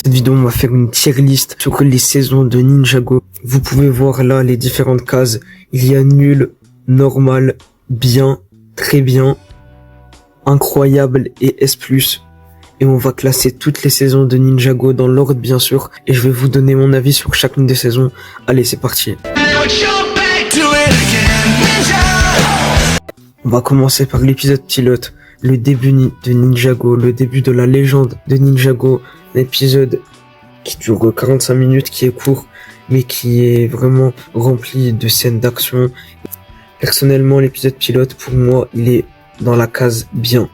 Cette vidéo, on va faire une tier list sur les saisons de Ninjago. Vous pouvez voir là les différentes cases. Il y a nul, normal, bien, très bien, incroyable et S+. Et on va classer toutes les saisons de Ninjago dans l'ordre bien sûr. Et je vais vous donner mon avis sur chacune des saisons. Allez, c'est parti. On va commencer par l'épisode pilote. Le début de Ninjago, le début de la légende de Ninjago. Un épisode qui dure 45 minutes, qui est court, mais qui est vraiment rempli de scènes d'action. Personnellement, l'épisode pilote, pour moi, il est dans la case bien.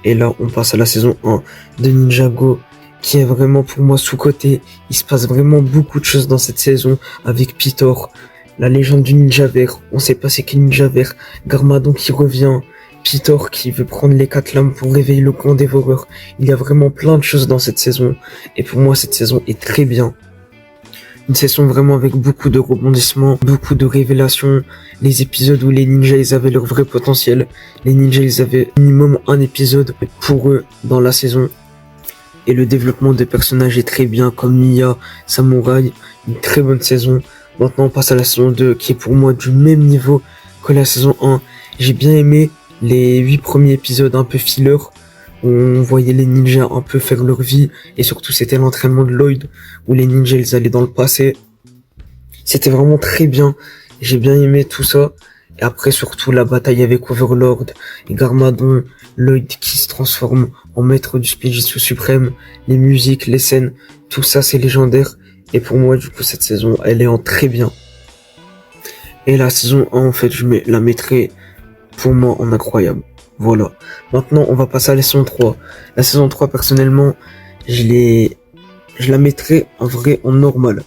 Et là, on passe à la saison 1 de Ninjago, qui est vraiment pour moi sous-cotée. Il se passe vraiment beaucoup de choses dans cette saison avec Pitor, la légende du ninja vert. On sait pas c'est qui ninja vert. Garmadon qui revient. Pitor qui veut prendre les 4 lames pour réveiller le grand dévoreur. Il y a vraiment plein de choses dans cette saison. Et pour moi, cette saison est très bien. Une saison vraiment avec beaucoup de rebondissements, beaucoup de révélations. Les épisodes où les ninjas, ils avaient leur vrai potentiel. Les ninjas, ils avaient minimum un épisode pour eux dans la saison. Et le développement des personnages est très bien, comme Nya, Samouraï. Une très bonne saison. Maintenant, on passe à la saison 2, qui est pour moi du même niveau que la saison 1. J'ai bien aimé les 8 premiers épisodes un peu filler, où on voyait les ninjas un peu faire leur vie, et surtout c'était l'entraînement de Lloyd, où les ninjas ils allaient dans le passé. C'était vraiment très bien, j'ai bien aimé tout ça, et après surtout la bataille avec Overlord, et Garmadon, Lloyd qui se transforme en maître du Spijitsu suprême, les musiques, les scènes, tout ça c'est légendaire, et pour moi du coup cette saison elle est en très bien. Et la saison 1 en fait je la mettrai pour moi en incroyable. Voilà. Maintenant, on va passer à la saison 3. La saison 3, personnellement, je la mettrais en vrai en normal.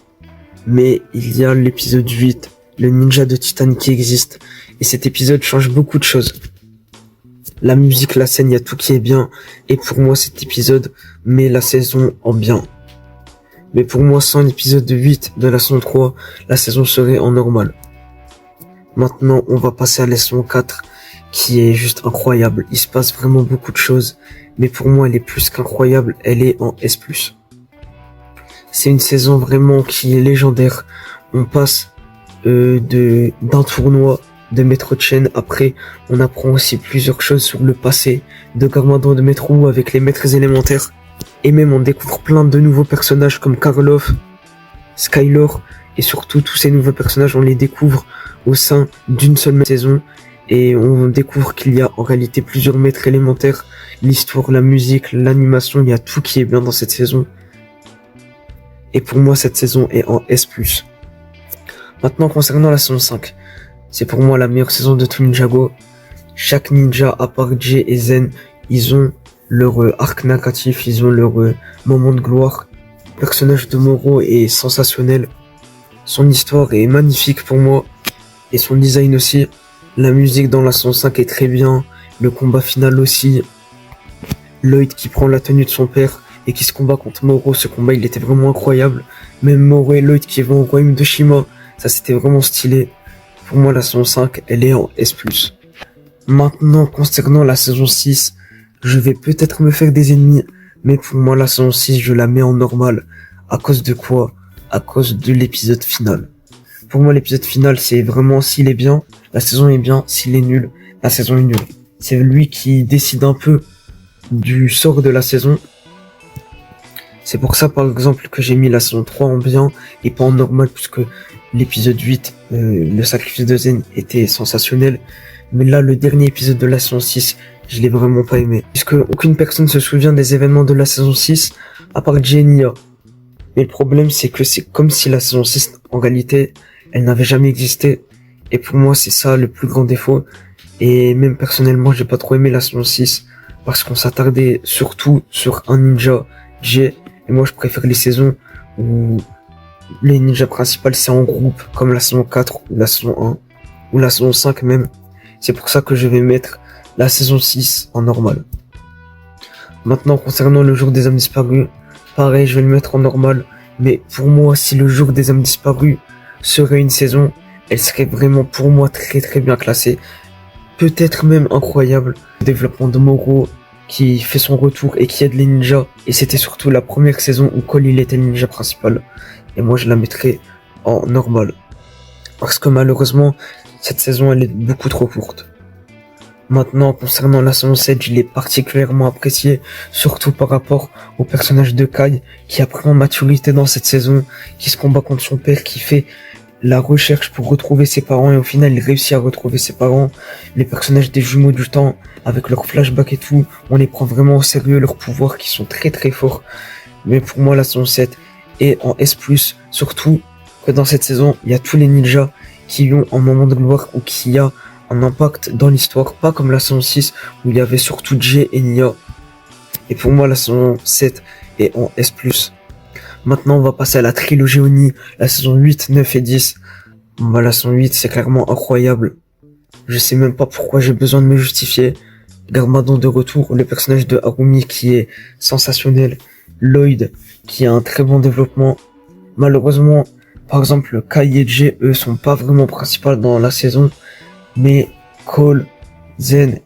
Mais il y a l'épisode 8, le ninja de Titan qui existe. Et cet épisode change beaucoup de choses. La musique, la scène, il y a tout qui est bien. Et pour moi, cet épisode met la saison en bien. Mais pour moi, sans l'épisode 8 de la saison 3, la saison serait en normal. Maintenant, on va passer à la saison 4. Qui est juste incroyable. Il se passe vraiment beaucoup de choses, mais pour moi elle est plus qu'incroyable, elle est en S+. C'est une saison vraiment qui est légendaire. On passe d'un tournoi de Maître Chen, après on apprend aussi plusieurs choses sur le passé de Garmadon de Maître Wu avec les maîtres élémentaires, et même on découvre plein de nouveaux personnages comme Karloff, Skylor, et surtout tous ces nouveaux personnages on les découvre au sein d'une seule même saison. Et on découvre qu'il y a en réalité plusieurs maîtres élémentaires, l'histoire, la musique, l'animation, il y a tout qui est bien dans cette saison. Et pour moi, cette saison est en S+. Maintenant, concernant la saison 5, c'est pour moi la meilleure saison de tout Ninjago. Chaque ninja, à part Jay et Zen, ils ont leur arc narratif, ils ont leur moment de gloire. Le personnage de Moro est sensationnel. Son histoire est magnifique pour moi. Et son design aussi. La musique dans la saison 5 est très bien, le combat final aussi, Lloyd qui prend la tenue de son père et qui se combat contre Moro, ce combat il était vraiment incroyable, même Moro et Lloyd qui vont au royaume de Shima, ça c'était vraiment stylé. Pour moi la saison 5 elle est en S+. Maintenant concernant la saison 6, je vais peut-être me faire des ennemis, mais pour moi la saison 6 je la mets en normal. À cause de quoi? À cause de l'épisode final. Pour moi l'épisode final c'est vraiment s'il est bien, la saison est bien, s'il est nul, la saison est nulle. C'est lui qui décide un peu du sort de la saison. C'est pour ça par exemple que j'ai mis la saison 3 en bien et pas en normal, puisque l'épisode 8, le sacrifice de Zen était sensationnel. Mais là le dernier épisode de la saison 6, je l'ai vraiment pas aimé. Puisque aucune personne se souvient des événements de la saison 6, à part Jay et Nya. Mais le problème c'est que c'est comme si la saison 6 en réalité elle n'avait jamais existé. Et pour moi, c'est ça le plus grand défaut. Et même personnellement, j'ai pas trop aimé la saison 6. Parce qu'on s'attardait surtout sur un ninja, Jay. Et moi, je préfère les saisons où les ninjas principaux, c'est en groupe. Comme la saison 4 ou la saison 1. Ou la saison 5 même. C'est pour ça que je vais mettre la saison 6 en normal. Maintenant, concernant le jour des hommes disparus. Pareil, je vais le mettre en normal. Mais pour moi, si le jour des hommes disparus serait une saison, elle serait vraiment pour moi très très bien classée. Peut-être même incroyable. Le développement de Moro, qui fait son retour et qui aide les ninjas. Et c'était surtout la première saison où Cole il était le ninja principal. Et moi je la mettrais en normal. Parce que malheureusement, cette saison elle est beaucoup trop courte. Maintenant, concernant la saison 7, je l'ai particulièrement appréciée, surtout par rapport au personnage de Kai, qui a pris en maturité dans cette saison, qui se combat contre son père, qui fait la recherche pour retrouver ses parents, et au final, il réussit à retrouver ses parents. Les personnages des jumeaux du temps, avec leurs flashbacks et tout, on les prend vraiment au sérieux, leurs pouvoirs qui sont très très forts. Mais pour moi, la saison 7 est en S+, surtout que dans cette saison, il y a tous les ninjas qui ont un moment de gloire ou qui a un impact dans l'histoire, pas comme la saison 6 où il y avait surtout Jay et Nya. Et pour moi, la saison 7 est en S+. Maintenant, on va passer à la trilogie Oni, la saison 8, 9 et 10. La saison 8, c'est clairement incroyable. Je sais même pas pourquoi j'ai besoin de me justifier. Garmadon de retour, le personnage de Harumi qui est sensationnel. Lloyd, qui a un très bon développement. Malheureusement, par exemple, Kai et Jay, eux, sont pas vraiment principaux dans la saison. Mais Cole, Zen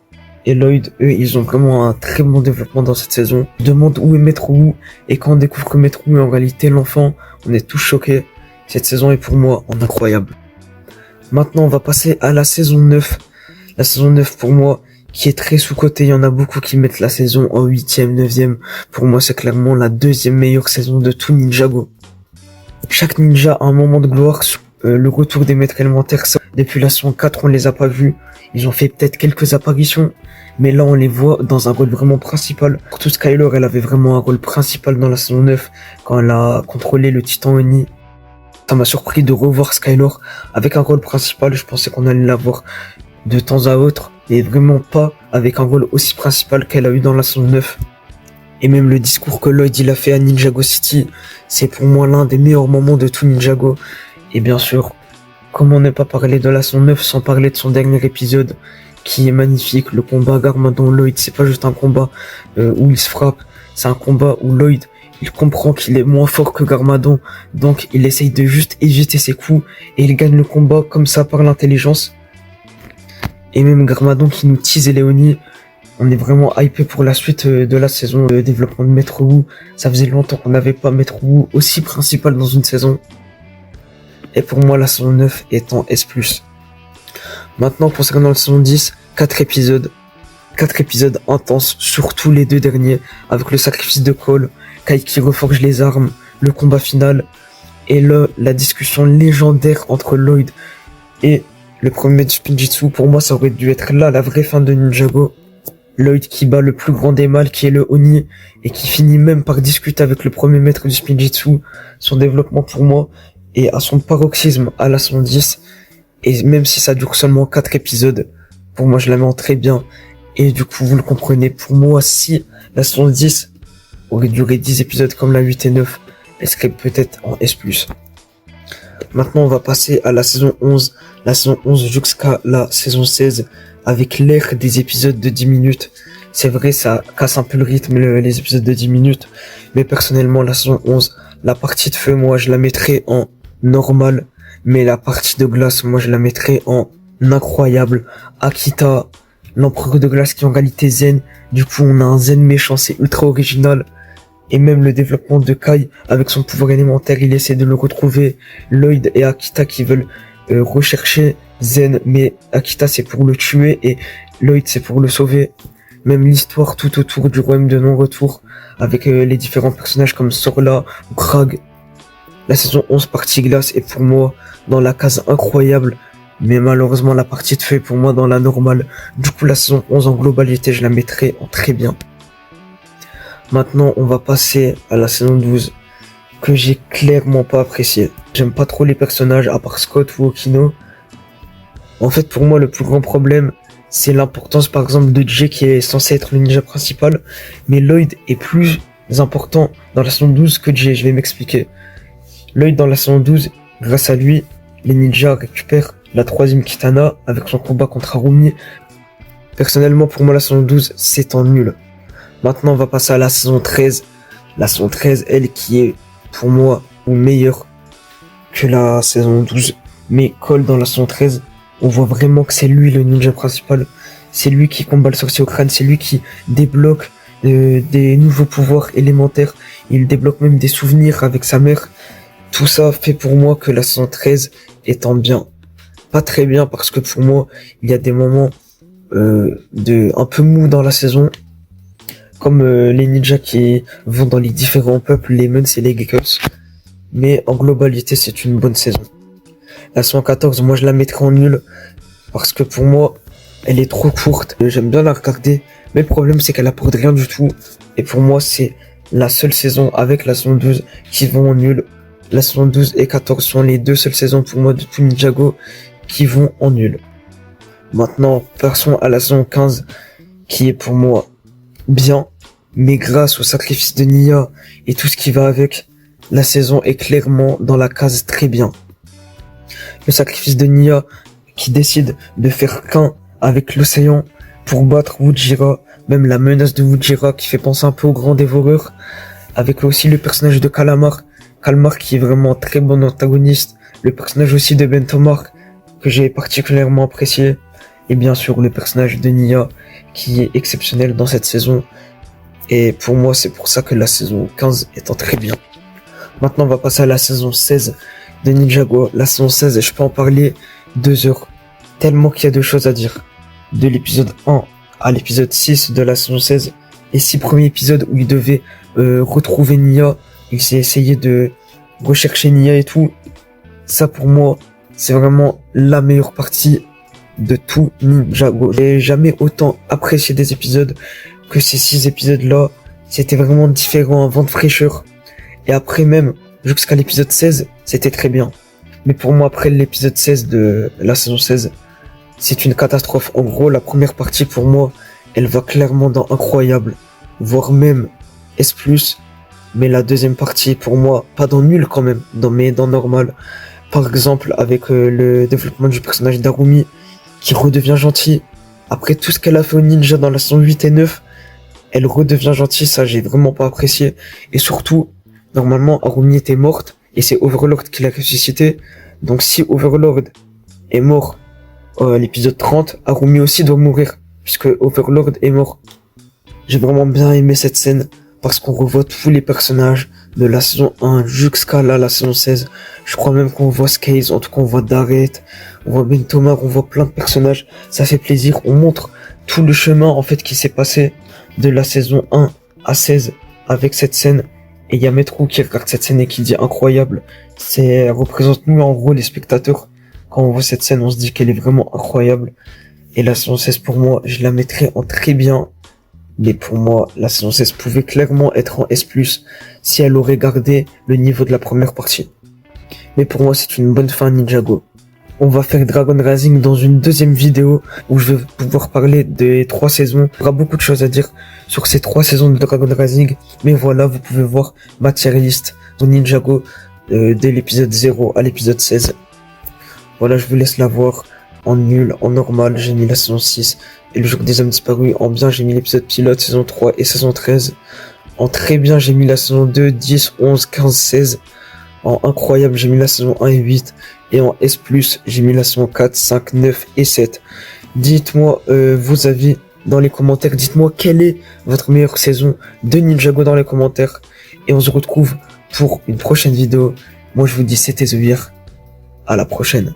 et Lloyd, eux, ils ont vraiment un très bon développement dans cette saison. On demande où est Maître Wu, et quand on découvre que Maître Wu est en réalité l'enfant, on est tous choqués. Cette saison est pour moi incroyable. Maintenant, on va passer à la saison 9. La saison 9, pour moi, qui est très sous-cotée. Il y en a beaucoup qui mettent la saison en 8e, 9e. Pour moi, c'est clairement la deuxième meilleure saison de tout Ninjago. Chaque ninja a un moment de gloire. Le retour des maîtres élémentaires, depuis la saison 4, on les a pas vus. Ils ont fait peut-être quelques apparitions, mais là, on les voit dans un rôle vraiment principal. Surtout Skyler, elle avait vraiment un rôle principal dans la saison 9, quand elle a contrôlé le Titan Oni. Ça m'a surpris de revoir Skyler avec un rôle principal. Je pensais qu'on allait la voir de temps à autre, et vraiment pas avec un rôle aussi principal qu'elle a eu dans la saison 9. Et même le discours que Lloyd il a fait à Ninjago City, c'est pour moi l'un des meilleurs moments de tout Ninjago. Et bien sûr, comment ne pas parler de la saison 9 sans parler de son dernier épisode, qui est magnifique. Le combat Garmadon-Lloyd, c'est pas juste un combat où il se frappe, c'est un combat où Lloyd, il comprend qu'il est moins fort que Garmadon, donc il essaye de juste éviter ses coups, et il gagne le combat comme ça par l'intelligence. Et même Garmadon qui nous tease Léonie, on est vraiment hypé pour la suite de la saison de développement de Maître Wu. Ça faisait longtemps qu'on n'avait pas Maître Wu aussi principal dans une saison. Et pour moi, la saison 9 est en S+. Maintenant, concernant la saison 10, 4 épisodes. 4 épisodes intenses, surtout les deux derniers, avec le sacrifice de Cole, Kai qui reforge les armes, le combat final, et là, la discussion légendaire entre Lloyd et le premier maître du Spinjitzu. Pour moi, ça aurait dû être là, la vraie fin de Ninjago. Lloyd qui bat le plus grand des mâles, qui est le Oni, et qui finit même par discuter avec le premier maître du Spinjitzu. Son développement, pour moi, et à son paroxysme à la saison 10, et même si ça dure seulement 4 épisodes, pour moi je la mets en très bien, et du coup vous le comprenez, pour moi si la saison 10 aurait duré 10 épisodes comme la 8 et 9, elle serait peut-être en S+. Maintenant on va passer à la saison 11, la saison 11 jusqu'à la saison 16, avec l'ère des épisodes de 10 minutes, c'est vrai ça casse un peu le rythme les épisodes de 10 minutes, mais personnellement la saison 11, la partie de feu moi je la mettrais en normal, mais la partie de glace, moi je la mettrais en incroyable. Akita, l'empereur de glace qui est en réalité Zen, du coup on a un Zen méchant, c'est ultra original. Et même le développement de Kai, avec son pouvoir élémentaire, il essaie de le retrouver. Lloyd et Akita qui veulent rechercher Zen, mais Akita c'est pour le tuer et Lloyd c'est pour le sauver. Même l'histoire tout autour du royaume de non-retour, avec les différents personnages comme Sorla ou Krag. La saison 11 partie glace est pour moi dans la case incroyable, mais malheureusement la partie de feu est pour moi dans la normale. Du coup la saison 11 en globalité je la mettrai en très bien. Maintenant on va passer à la saison 12 que j'ai clairement pas apprécié. J'aime pas trop les personnages à part Scott ou Okino. En fait pour moi le plus grand problème c'est l'importance par exemple de Jay qui est censé être le ninja principal, mais Lloyd est plus important dans la saison 12 que Jay, je vais m'expliquer. Lloyd dans la saison 12, grâce à lui, les ninjas récupèrent la 3e Kitana avec son combat contre Harumi. Personnellement, pour moi, la saison 12, c'est en nul. Maintenant, on va passer à la saison 13. La saison 13, elle, qui est, pour moi, meilleure que la saison 12. Mais Cole, dans la saison 13, on voit vraiment que c'est lui le ninja principal. C'est lui qui combat le sorcier au crâne, c'est lui qui débloque des nouveaux pouvoirs élémentaires. Il débloque même des souvenirs avec sa mère. Tout ça fait pour moi que la saison 13 est en bien. Pas très bien parce que pour moi, il y a des moments un peu mou dans la saison. Comme les ninjas qui vont dans les différents peuples, les Mons et les Geckos. Mais en globalité, c'est une bonne saison. La saison 14, moi je la mettrai en nul. Parce que pour moi, elle est trop courte. J'aime bien la regarder. Mais le problème, c'est qu'elle apporte rien du tout. Et pour moi, c'est la seule saison avec la saison 12 qui vont en nul. La saison 12 et 14 sont les deux seules saisons pour moi de tout Ninjago qui vont en nul. Maintenant, passons à la saison 15 qui est pour moi bien. Mais grâce au sacrifice de Nia et tout ce qui va avec, la saison est clairement dans la case très bien. Le sacrifice de Nia qui décide de faire qu'un avec l'océan pour battre Wujira, même la menace de Wujira qui fait penser un peu au grand dévoreur, avec aussi le personnage de Kalmar qui est vraiment un très bon antagoniste, le personnage aussi de Bentomar que j'ai particulièrement apprécié, et bien sûr le personnage de Nia qui est exceptionnel dans cette saison, et pour moi c'est pour ça que la saison 15 est en très bien. Maintenant on va passer à la saison 16 de Ninjago. La saison 16, je peux en parler 2 heures, tellement qu'il y a de choses à dire. De l'épisode 1 à l'épisode 6 de la saison 16, les 6 premiers épisodes où il devait retrouver Nia, il s'est essayé de rechercher Nia et tout, ça pour moi c'est vraiment la meilleure partie de tout Ninjago. J'ai jamais autant apprécié des épisodes que ces 6 épisodes là, c'était vraiment différent, un vent de fraîcheur, et après même jusqu'à l'épisode 16 c'était très bien, mais pour moi après l'épisode 16 de la saison 16 c'est une catastrophe. En gros, la première partie, pour moi, elle va clairement dans incroyable, voire même S+, mais la deuxième partie, pour moi, pas dans nul quand même, mais dans normal. Par exemple, avec le développement du personnage d'Arumi, qui redevient gentil. Après tout ce qu'elle a fait au ninja dans la saison 8 et 9, elle redevient gentille, ça j'ai vraiment pas apprécié. Et surtout, normalement, Arumi était morte, et c'est Overlord qui l'a ressuscité. Donc si Overlord est mort à l'épisode 30, Arumi aussi doit mourir, puisque Overlord est mort. J'ai vraiment bien aimé cette scène, parce qu'on revoit tous les personnages de la saison 1 jusqu'à là, la saison 16. Je crois même qu'on voit Scales, en tout cas on voit Dareth, on voit Bentomar, on voit plein de personnages. Ça fait plaisir, on montre tout le chemin en fait qui s'est passé de la saison 1 à 16 avec cette scène. Et il y a Metro qui regarde cette scène et qui dit incroyable. C'est représente nous en gros les spectateurs. Quand on voit cette scène, on se dit qu'elle est vraiment incroyable. Et la saison 16, pour moi, je la mettrais en très bien. Mais pour moi, la saison 16 pouvait clairement être en S+, si elle aurait gardé le niveau de la première partie. Mais pour moi, c'est une bonne fin Ninjago. On va faire Dragon Rising dans une deuxième vidéo où je vais pouvoir parler des 3 saisons. Il y aura beaucoup de choses à dire sur ces 3 saisons de Dragon Rising. Mais voilà, vous pouvez voir ma tier list de Ninjago dès l'épisode 0 à l'épisode 16. Voilà, je vous laisse la voir. En nul, en normal, j'ai mis la saison 6. Et le jour des hommes disparus, en bien, j'ai mis l'épisode pilote, saison 3 et saison 13. En très bien, j'ai mis la saison 2, 10, 11, 15, 16. En incroyable, j'ai mis la saison 1 et 8. Et en S+, j'ai mis la saison 4, 5, 9 et 7. Dites-moi vos avis dans les commentaires. Dites-moi quelle est votre meilleure saison de Ninjago dans les commentaires. Et on se retrouve pour une prochaine vidéo. Moi, je vous dis, c'était Zouir. À la prochaine.